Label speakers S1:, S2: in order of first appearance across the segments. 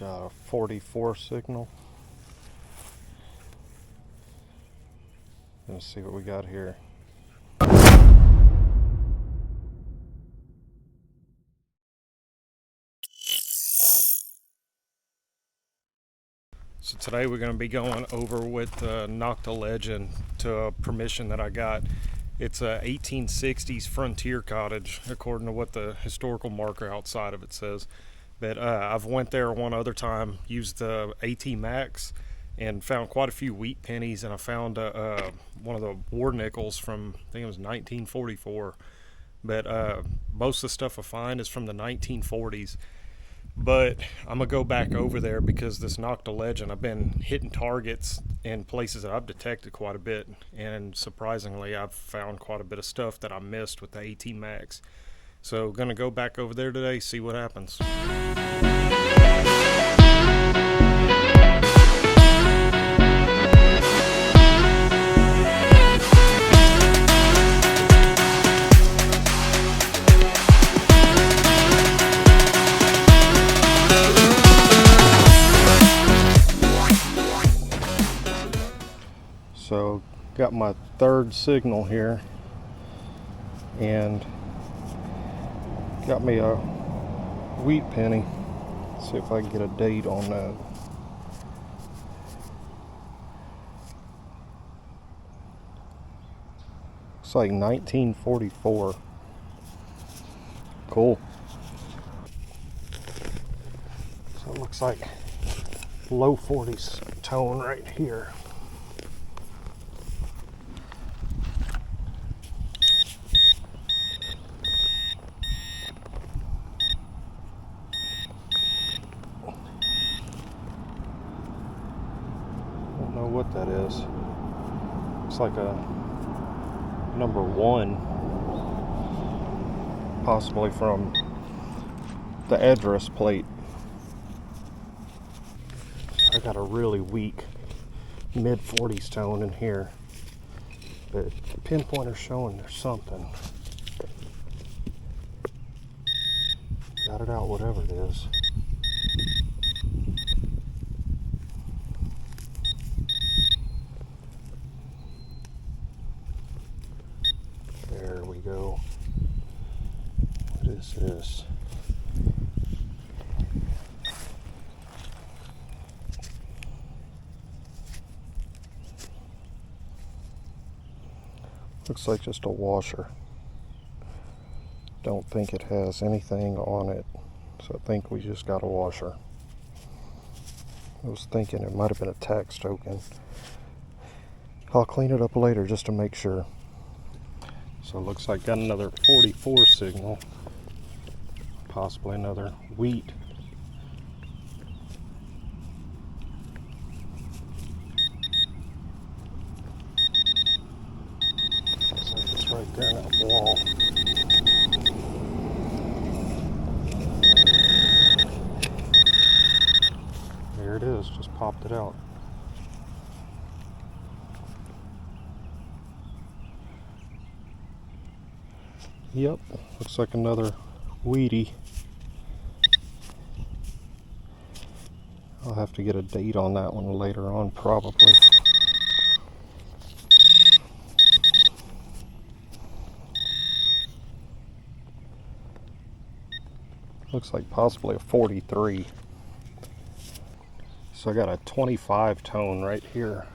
S1: Got a 44 signal. Let's see what we got here. So today we're going to be going over with Nokta Legend to a permission that I got. It's a 1860s frontier cottage, according to what the historical marker outside of it says. But I've went there one other time, used the AT Max, and found quite a few wheat pennies, and I found one of the war nickels from, I think it was 1944. But most of the stuff I find is from the 1940s. But I'm gonna go back over there because this Nokta Legend, I've been hitting targets in places that I've detected quite a bit, and surprisingly I've found quite a bit of stuff that I missed with the AT Max. So gonna go back over there today, see what happens. So got my third signal here and got me a wheat penny. See if I can get a date on that. It's like 1944. Cool. So it looks like low 40s tone right here. Don't know what that is. It's like a number 1, possibly from the address plate. I got a really weak mid 40s tone in here, but the pinpointer's showing there's something. Got it out, whatever it is. There we go. What is this? Looks like just a washer. Don't think it has anything on it, so I think we just got a washer. I was thinking it might have been a tax token. I'll clean it up later just to make sure. So it looks like got another 44 signal, possibly another wheat. Looks like it's right there in that wall. There it is, just popped it out. Yep, looks like another wheatie. I'll have to get a date on that one later on, probably. Looks like possibly a 43. So I got a 25 tone right here.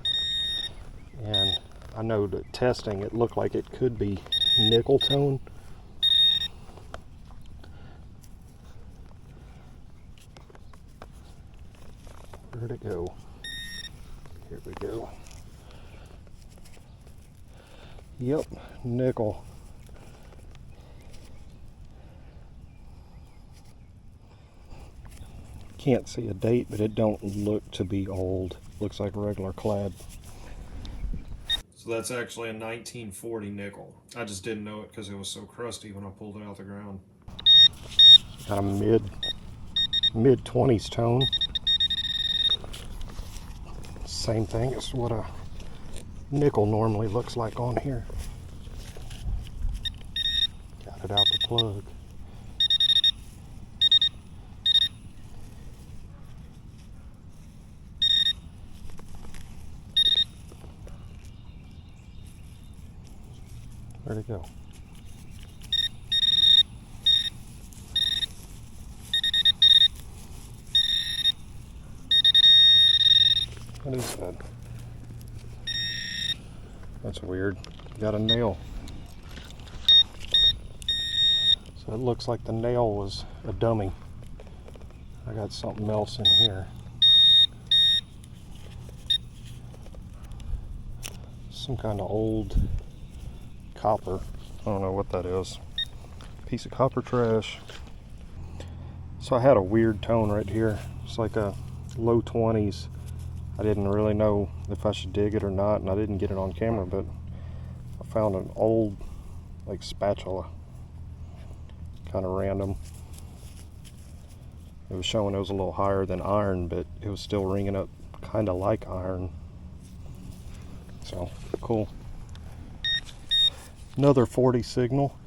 S1: And I know that testing it looked like it could be nickel tone. Where'd it go? Here we go. Yep, nickel. Can't see a date, but it don't look to be old. Looks like regular clad. So that's actually a 1940 nickel. I just didn't know it because it was so crusty when I pulled it out of the ground. Got a mid 20s tone. Same thing as what a nickel normally looks like on here. Got it out the plug. Where'd it go? What is that? That's weird. Got a nail. So it looks like the nail was a dummy. I got something else in here. Some kind of old copper. I don't know what that is. Piece of copper trash. So I had a weird tone right here. It's like a low 20s. I didn't really know if I should dig it or not, and I didn't get it on camera, but I found an old like spatula. Kind of random. It was showing it was a little higher than iron, but it was still ringing up kind of like iron. So cool. Another 40 signal.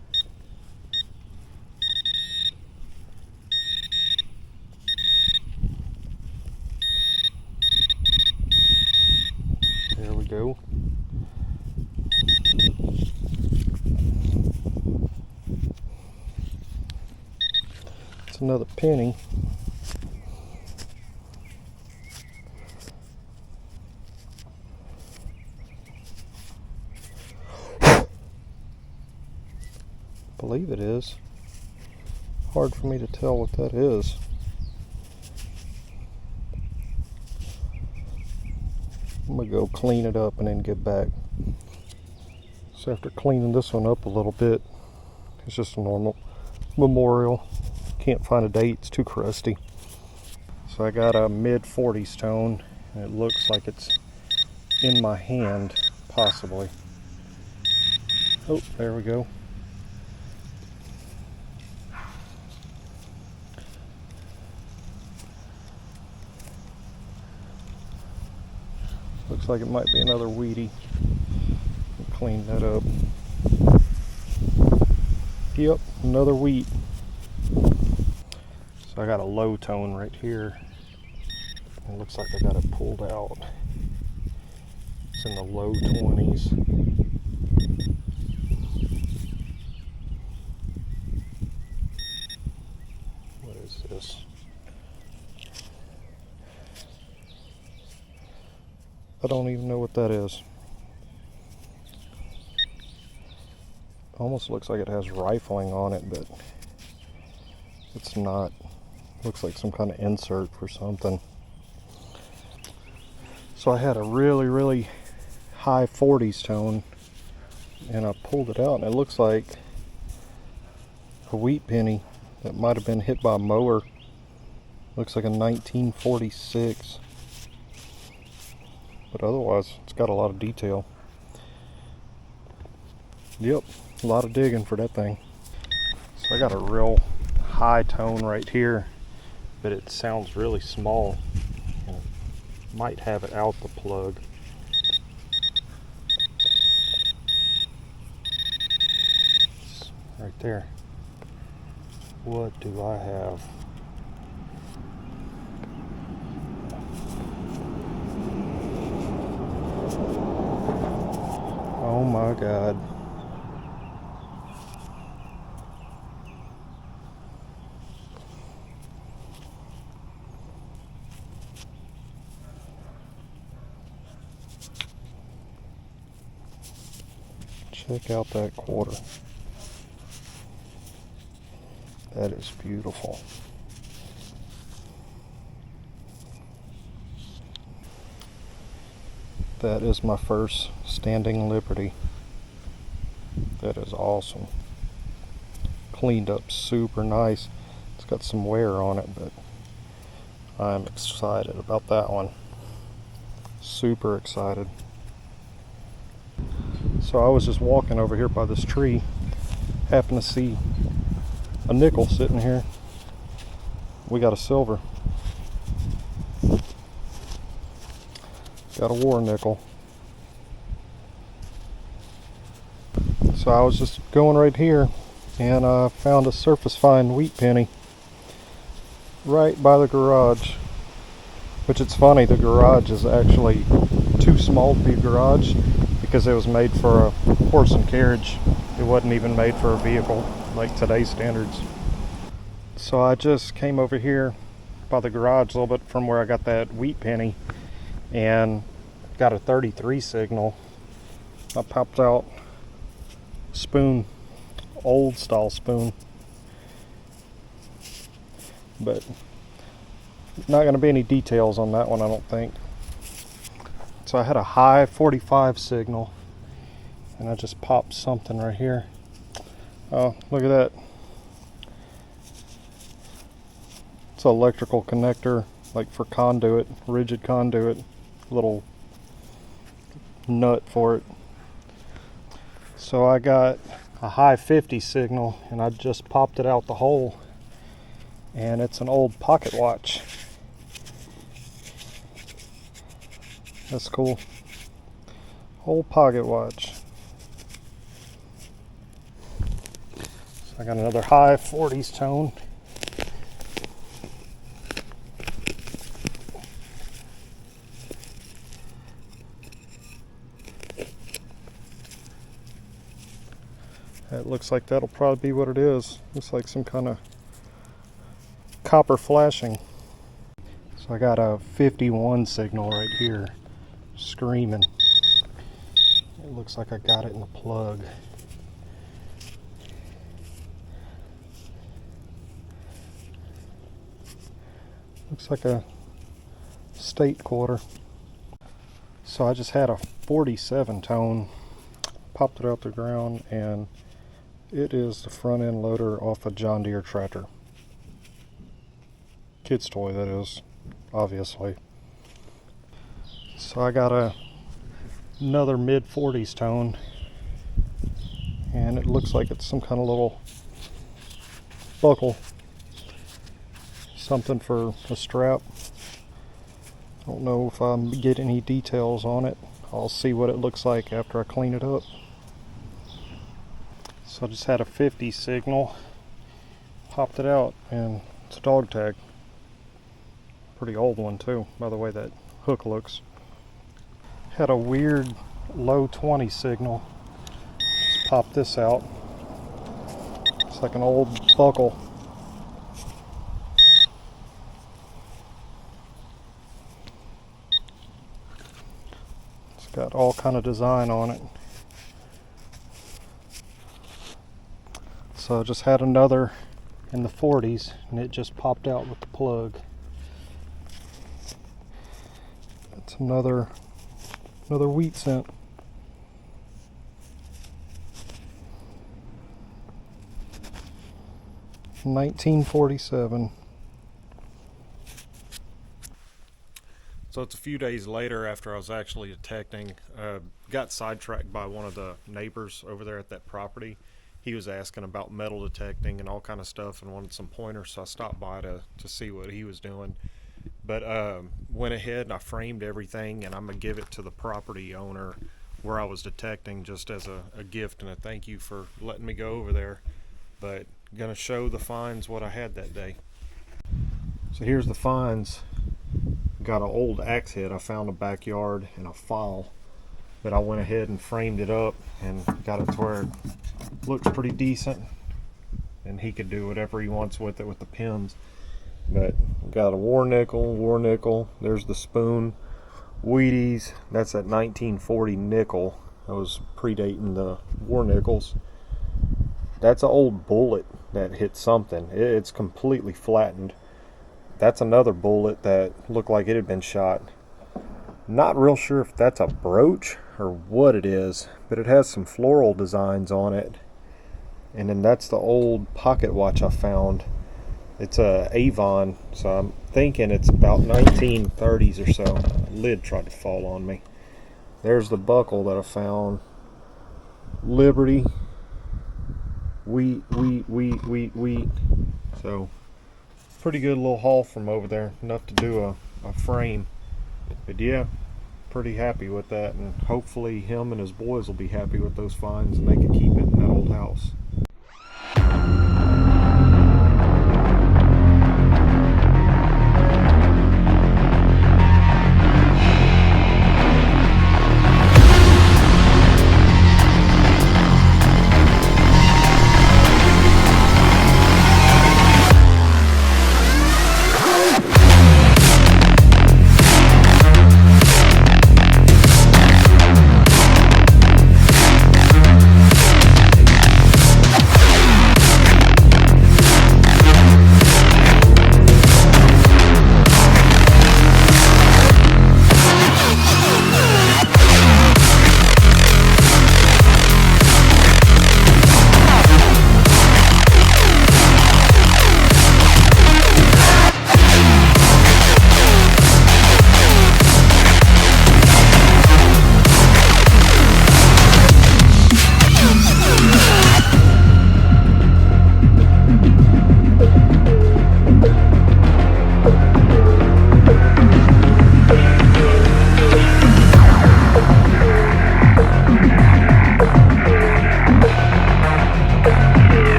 S1: There we go. It's another penny. I believe it is. Hard for me to tell what that is. I'm gonna go clean it up and then get back. So after cleaning this one up a little bit, it's just a normal memorial. Can't find a date, it's too crusty. So I got a mid 40s tone, and it looks like it's in my hand, possibly. Oh, there we go. Looks like it might be another weedy. Clean that up. Yep, another wheat. So I got a low tone right here. It looks like I got it pulled out. It's in the low 20s. What is this? I don't even know what that is. Almost looks like it has rifling on it, but it's not. Looks like some kind of insert for something. So I had a really high 40s tone, and I pulled it out, and it looks like a wheat penny that might have been hit by a mower. Looks like a 1946. But otherwise, it's got a lot of detail. Yep, a lot of digging for that thing. So I got a real high tone right here, but it sounds really small. Might have it out the plug. It's right there. What do I have? Oh my God. Check out that quarter. That is beautiful. That is my first standing Liberty. That is awesome. Cleaned up super nice. It's got some wear on it, but I'm excited about that one. Super excited. So I was just walking over here by this tree, happened to see a nickel sitting here. We got a silver. Got a war nickel. So I was just going right here, and I found a surface fine wheat penny right by the garage. Which it's funny, the garage is actually too small to be a garage because it was made for a horse and carriage. It It wasn't even made for a vehicle like today's standards. So I just came over here by the garage a little bit from where I got that wheat penny and got a 33 signal. I popped out a spoon, old style spoon, but not going to be any details on that one, I don't think. So I had a high 45 signal and I just popped something right here. Oh, look at that. It's an electrical connector, like for conduit, rigid conduit, little nut for it. So I got a high 50 signal and I just popped it out the hole, and it's an old pocket watch. That's cool. Old pocket watch. So I got another high 40s tone. It looks like that'll probably be what it is. Looks like some kind of copper flashing. So I got a 51 signal right here, screaming. It looks like I got it in the plug. Looks like a state quarter. So I just had a 47 tone, popped it out the ground, and it is the front end loader off a John Deere tractor. Kid's toy, that is, obviously. So I got another mid 40s tone, and it looks like it's some kind of little buckle, something for a strap. I don't know if I get any details on it. I'll see what it looks like after I clean it up. So I just had a 50 signal, popped it out, and it's a dog tag. Pretty old one too, by the way that hook looks. Had a weird low 20 signal. Just popped this out. It's like an old buckle. It's got all kind of design on it. So I just had another in the 40s, and it just popped out with the plug. It's another wheat cent. $19.47. So it's a few days later after I was actually detecting. Got sidetracked by one of the neighbors over there at that property. He was asking about metal detecting and all kind of stuff and wanted some pointers, so I stopped by to see what he was doing. But went ahead and I framed everything, and I'm going to give it to the property owner where I was detecting, just as a gift and a thank you for letting me go over there. But going to show the finds what I had that day. So here's the finds. Got an old axe head I found in the backyard and a file. But I went ahead and framed it up and got it to where it looks pretty decent, and he could do whatever he wants with it with the pins. But got a war nickel, there's the spoon, Wheaties, that's that 1940 nickel. That was predating the war nickels. That's an old bullet that hit something. It's completely flattened. That's another bullet that looked like it had been shot. Not real sure if that's a brooch or what it is, but it has some floral designs on it. And then that's the old pocket watch I found. It's a Avon, so I'm thinking it's about 1930s or so. The lid tried to fall on me. There's the buckle that I found. Liberty. Wheat. So pretty good little haul from over there. Enough to do a frame. But yeah, pretty happy with that, and hopefully him and his boys will be happy with those finds and they can keep it in that old house.